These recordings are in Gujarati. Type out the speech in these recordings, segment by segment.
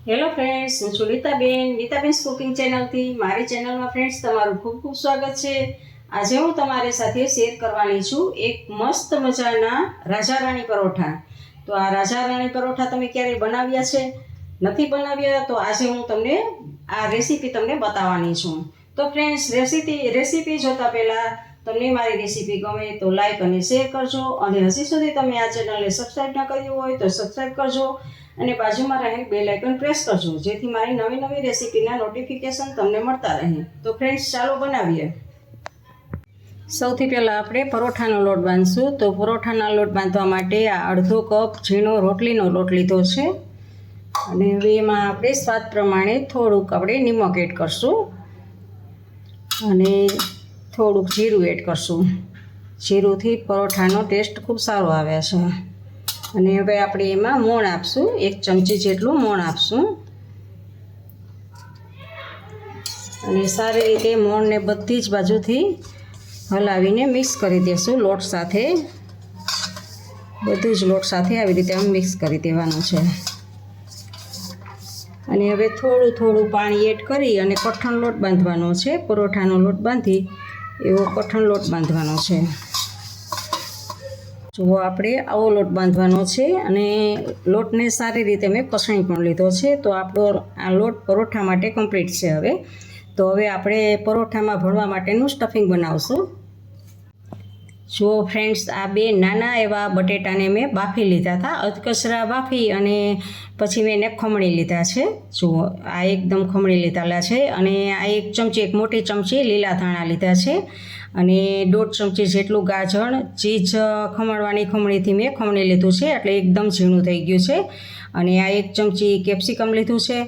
હેલો ફ્રેન્ડ્સ, હું છું નીતાબેન કુકિંગ ચેનલથી. મારી ચેનલમાં ફ્રેન્ડ્સ તમારું ખૂબ ખૂબ સ્વાગત છે. આજે હું તમારી સાથે શેર કરવાની છું એક મસ્ત મજાના રાજા રાણી પરોઠા. તો આ રાજા રાણી પરોઠા તમે ક્યારેય બનાવ્યા છે? નથી બનાવ્યા તો આજે હું તમને આ રેસીપી તમને બતાવવાની છું. તો ફ્રેન્ડ્સ, રેસીપી જોતા પહેલાં તમને મારી રેસીપી ગમે તો લાઈક અને શેર કરજો, અને હજી સુધી તમે આ ચેનલને સબસ્ક્રાઈબ ન કર્યું હોય તો સબસ્ક્રાઈબ કરજો, અને બાજુમાં રહેલ બેલ આઇકન પ્રેસ કરજો, જેથી મારી નવી નવી રેસીપીના નોટિફિકેશન તમને મળતા રહે. તો ફ્રેન્ડ્સ, ચાલો બનાવીએ. સૌથી પહેલાં આપણે પરોઠાનો લોટ બાંધશું. તો પરોઠાના લોટ બાંધવા માટે આ અડધો કપ ઝીણો રોટલીનો લોટ લીધો છે, અને હવે એમાં આપણે સ્વાદ પ્રમાણે થોડુંક આપણે નિમક એડ કરશું, અને થોડુંક જીરું એડ કરશું. જીરુંથી પરોઠાનો ટેસ્ટ ખૂબ સારો આવે છે. અને હવે આપણે એમાં મોણ આપશું, 1 ચમચી જેટલું મોણ આપશું, અને સારી રીતે મોણને બધી જ બાજુથી હલાવીને મિક્સ કરી દઈશું લોટ સાથે. બધું જ લોટ સાથે આવી રીતે આમ મિક્સ કરી દેવાનું છે. અને હવે થોડું થોડું પાણી એડ કરી અને કઠણ લોટ બાંધવાનો છે. પરોઠાનો લોટ બાંધી એવો કઠણ લોટ બાંધવાનો છે. જુઓ, આપણે આવો લોટ બાંધવાનો છે, અને લોટને સારી રીતે મેં કસણી પણ લીધો છે. તો આપણો આ લોટ પરોઠા માટે કમ્પ્લીટ છે. હવે આપણે પરોઠામાં ભરવા માટેનું સ્ટફિંગ બનાવશું. જુઓ ફ્રેન્ડ્સ, આ 2 નાના એવા બટેટાને મેં બાફી લીધા હતા, અધકચરા બાફી, અને પછી મેં એને ખમણી લીધા છે. જુઓ, આ એકદમ ખમણી લીધેલા છે. અને આ 1 ચમચી, 1 મોટી ચમચી લીલા ધાણા લીધા છે, અને 1.5 ચમચી જેટલું ગાજર ચીજ ખમણવાની ખમણીથી મેં ખમણી લીધું છે, એટલે એકદમ ઝીણું થઈ ગયું છે. અને આ 1 ચમચી કેપ્સિકમ લીધું છે,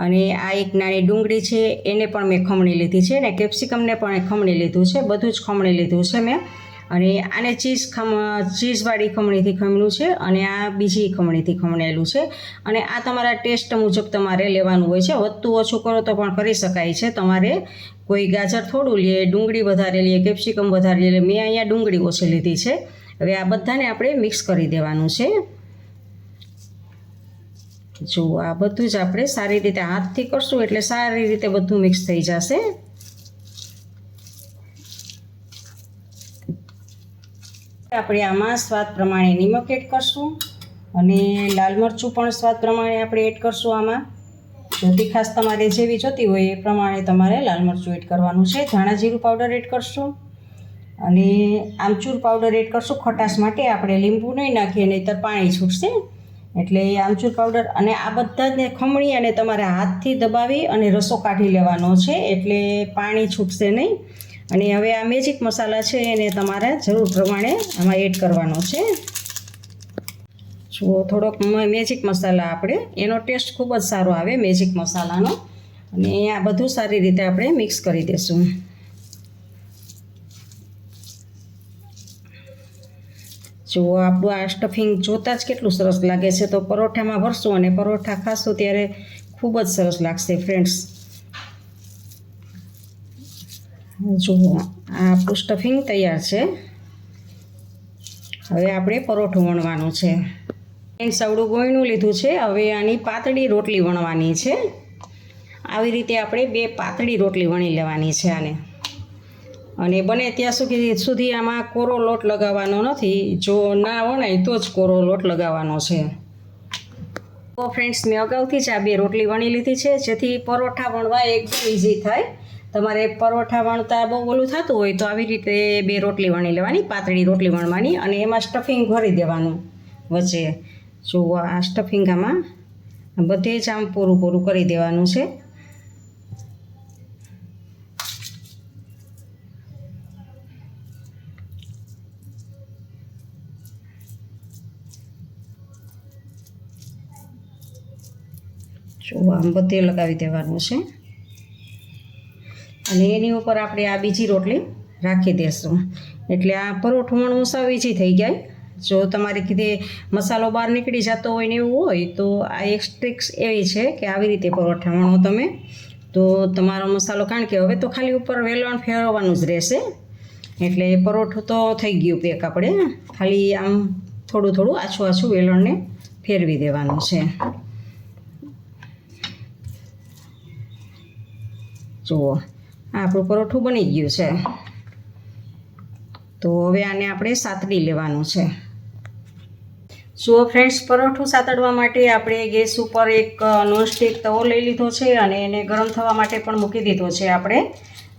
અને આ 1 નાની ડુંગળી છે, એને પણ મેં ખમણી લીધી છે, અને કેપ્સિકમને પણ ખમણી લીધું છે. બધું જ ખમણી લીધું છે મેં. અને આને ચીઝવાળી ખમણીથી ખમણ્યું છે, અને આ બીજી ખમણીથી ખમણેલું છે. અને આ તમારા ટેસ્ટ મુજબ તમારે લેવાનું હોય છે. વધતું ઓછું કરો તો પણ કરી શકાય છે. તમારે કોઈ ગાજર થોડું લે, ડુંગળી વધારે લે, કેપ્સિકમ વધારે લે. મેં અહીંયા ડુંગળી ઓછી લીધી છે. હવે આ બધાને આપણે મિક્સ કરી દેવાનું છે. જો આ બધું જ આપણે સારી રીતે હાથથી કરશું એટલે સારી રીતે બધું મિક્સ થઈ જશે. આપણે આમાં સ્વાદ પ્રમાણે નિમક એડ કરશું, અને લાલ મરચું પણ સ્વાદ પ્રમાણે આપણે એડ કરશું. આમાં જો તીખાશ તમારે જેવી જોતી હોય એ પ્રમાણે તમારે લાલ મરચું એડ કરવાનું છે. ધાણા જીરું પાવડર એડ કરશું, અને આમચૂર પાવડર એડ કરશું. ખટાશ માટે આપણે લીંબુ નહીં નાખીએ, નહીંતર પાણી છૂટશે, એટલે આમચૂર પાવડર. અને આ બધાને ખમણી અને તમારે હાથથી દબાવી અને રસો કાઢી લેવાનો છે, એટલે પાણી છૂટશે નહીં. અને હવે આ મેજિક મસાલા છે, એને તમારે જરૂર પ્રમાણે આમાં એડ કરવાનો છે. જુઓ, થોડોક મેજિક મસાલા, આપણે એનો ટેસ્ટ ખૂબ જ સારો આવે મેજિક મસાલાનો. અને આ બધું સારી રીતે આપણે મિક્સ કરી દઈશું. જુઓ, આપણું આ સ્ટફિંગ જોતાં જ કેટલું સરસ લાગે છે. તો પરોઠામાં ભરશું અને પરોઠા ખાશું ત્યારે ખૂબ જ સરસ લાગશે ફ્રેન્ડ્સ. જુઓ, આ આપણું સ્ટફિંગ તૈયાર છે. હવે આપણે પરોઠું વણવાનું છે. સાવડું ગોયણું લીધું છે. હવે આની પાતળી રોટલી વણવાની છે. આવી રીતે આપણે 2 પાતળી રોટલી વણી લેવાની છે આને. અને બને ત્યાં સુધી આમાં કોરો લોટ લગાવવાનો નથી. જો ના વણાય તો જ કોરો લોટ લગાવવાનો છે. તો ફ્રેન્ડ્સ, મેં અગાઉથી જ આ 2 રોટલી વણી લીધી છે, જેથી પરોઠા વણવા એકદમ ઇઝી થાય. તમારે પરોઠા વણતા બહુ ઓલું થતું હોય તો આવી રીતે 2 રોટલી વણી લેવાની, પાતળી રોટલી વણવાની, અને એમાં સ્ટફિંગ ભરી દેવાનું વચ્ચે. જો આ સ્ટફિંગ આમાં બધે જ આમ પૂરું કરી દેવાનું છે. જો આમ બધે લગાવી દેવાનું છે, અને એની ઉપર આપણે આ બીજી રોટલી રાખી દઈશું. એટલે આ પરોઠું વણવું સાવ ઈઝી થઈ જાય. જો તમારે કીધે મસાલો બહાર નીકળી જતો હોય ને એવું હોય તો આ એક ટ્રિક્સ એવી છે કે આવી રીતે પરોઠા વણો તમે, તો તમારો મસાલો, કારણ કે હવે તો ખાલી ઉપર વેલણ ફેરવવાનું જ રહેશે, એટલે પરોઠું તો થઈ ગયું પેક. આપણે ખાલી આમ થોડું આછું વેલણને ફેરવી દેવાનું છે. જુઓ આપણું પરોઠું બની ગયું છે. તો હવે આને આપણે સાતડી લેવાનું છે. જુઓ ફ્રેન્ડ્સ, પરોઠું સાતડવા માટે આપણે ગેસ ઉપર એક નોનસ્ટિક તવો લઈ લીધો છે અને એને ગરમ થવા માટે પણ મૂકી દીધો છે આપણે.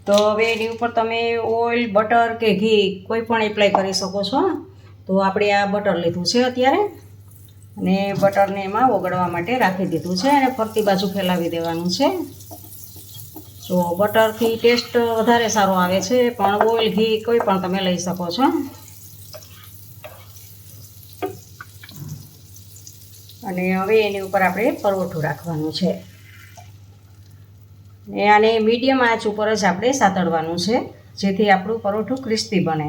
તો હવે એની ઉપર તમે ઓઇલ, બટર કે ઘી કોઈ પણ એપ્લાય કરી શકો છો. તો આપણે આ બટર લીધું છે અત્યારે, અને બટરને એમાં ઓગળવા માટે રાખી દીધું છે અને ફરતી બાજુ ફેલાવી દેવાનું છે. તો બટરથી ટેસ્ટ વધારે સારો આવે છે, પણ ઓઇલ, ઘી કોઈ પણ તમે લઈ શકો છો. અને હવે એની ઉપર આપણે પરોઠું રાખવાનું છે. ને આને મીડિયમ આંચ ઉપર જ આપણે સાતડવાનું છે, જેથી આપણું પરોઠું ક્રિસ્પી બને.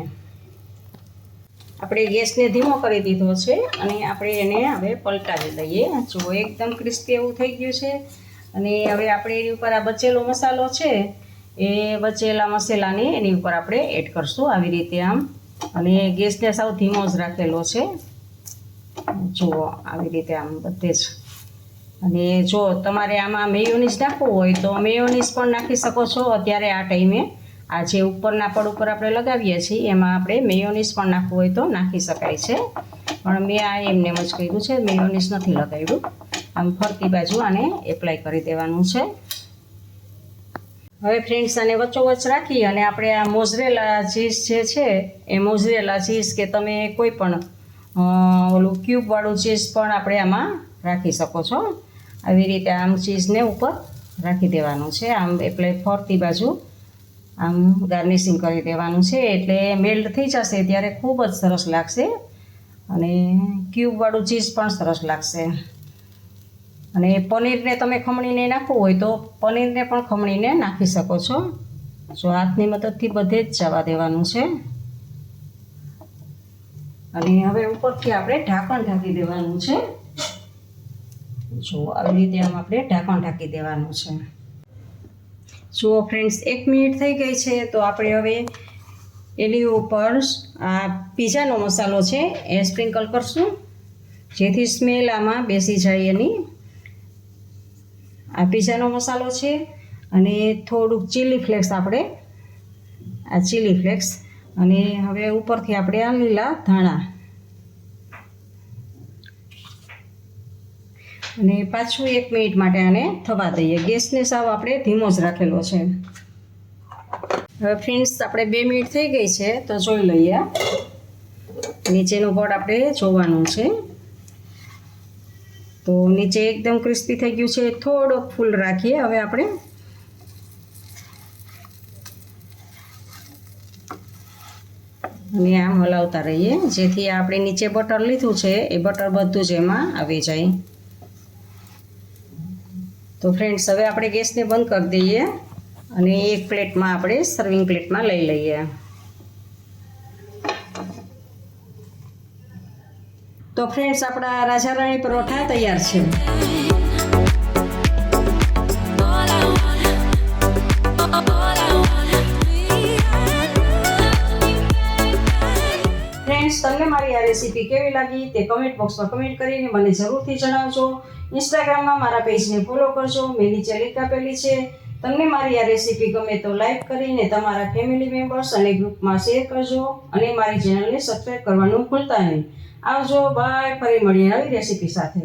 આપણે ગેસને ધીમો કરી દીધો છે અને આપણે એને હવે પલટાવી લઈએ. જુઓ એકદમ ક્રિસ્પી એવું થઈ ગયું છે. અને હવે આપણે એની ઉપર આ બચેલો મસાલો છે, એ બચેલા મસાલાને એની ઉપર આપણે એડ કરશું આવી રીતે આમ. અને ગેસને સાવ ધીમો જ રાખેલો છે. જુઓ આવી રીતે આમ બધે જ. અને જો તમારે આમાં મેયોનીઝ નાખવું હોય તો મેયોનીઝ પણ નાખી શકો છો. અત્યારે આ ટાઈમે આ જે ઉપરના પડ ઉપર આપણે લગાવીએ છીએ એમાં આપણે મેયોનીઝ પણ નાખવું હોય તો નાખી શકાય છે, પણ મેં આ એમને જ કર્યું છે, મેયોનીઝ નથી લગાવ્યું. આમ ફરતી બાજુ આને એપ્લાય કરી દેવાનું છે. હવે ફ્રેન્ડ્સ, આને વચ્ચોવચ્ચ રાખી અને આપણે આ મોઝરેલા ચીઝ જે છે એ મોઝરેલા ચીઝ કે તમે કોઈ પણ ઓલું ક્યુબવાળું ચીઝ પણ આપણે આમાં રાખી શકો છો. આવી રીતે આમ ચીઝને ઉપર રાખી દેવાનું છે. આમ એપ્લાય ફરતી બાજુ આમ ગાર્નિશિંગ કરી દેવાનું છે, એટલે મેલ્ટ થઈ જશે ત્યારે ખૂબ જ સરસ લાગશે. અને ક્યુબવાળું ચીઝ પણ સરસ લાગશે. અને પનીરને તમે ખમણીને નાખવું હોય તો પનીરને પણ ખમણીને નાખી શકો છો. જો હાથની મદદથી બધે જ જવા દેવાનું છે. અને હવે ઉપરથી આપણે ઢાંકણ ઢાંકી દેવાનું છે. જો આવી રીતે આમ આપણે ઢાંકણ ઢાંકી દેવાનું છે. જુઓ ફ્રેન્ડ્સ, 1 મિનિટ થઈ ગઈ છે. તો આપણે હવે એની ઉપર આ પીઝાનો મસાલો છે એ સ્પ્રિંકલ કરશું, જેથી સ્મેલ આમાં બેસી જાય એની. આ પીઝાનો મસાલો છે અને થોડુંક ચીલી ફ્લેક્સ, આપણે આ ચીલી ફ્લેક્સ. અને હવે ઉપરથી આપણે આ લીલા ધાણા. અને પાછું 1 મિનિટ માટે આને થવા દઈએ. ગેસને સાવ આપણે ધીમો જ રાખેલો છે. હવે ફ્રેન્ડ્સ, આપણે 2 મિનિટ થઈ ગઈ છે તો જોઈ લઈએ. નીચેનું પડ આપણે જોવાનું છે. તો નીચે એકદમ ક્રિસ્પી થઈ ગયું છે. થોડોક ફૂલ રાખીએ હવે આપણે. અને આમ હલાવતા રહીએ, જેથી આપણે નીચે બટર લીધું છે એ બટર બધું જ એમાં આવી જાય. તો ફ્રેન્ડ્સ, હવે આપણે ગેસને બંધ કરી દઈએ અને એક પ્લેટમાં આપણે સર્વિંગ પ્લેટમાં લઈ લઈએ. તો ફ્રેન્ડ્સ, આપણા રાજા રાણી પરોઠા તૈયાર છે. ફ્રેન્ડ્સ, તમને મારી આ રેસીપી કેવી લાગી તે કમેન્ટ બોક્સમાં કમેન્ટ કરીને મને જરૂરથી જણાવજો. ઇન્સ્ટાગ્રામમાં મારા પેજને ફોલો કરજો, મેં નીચે લિંક આપેલી છે. તમને મારી આ રેસીપી ગમે તો લાઈક કરીને તમારા ફેમિલી મેમ્બર્સ અને ગ્રુપમાં શેર કરજો. અને મારી ચેનલને સબસ્ક્રાઈબ કરવાનું ભૂલતા નહીં. આવજો, બાય. ફરી મળીએ નવી રેસીપી સાથે.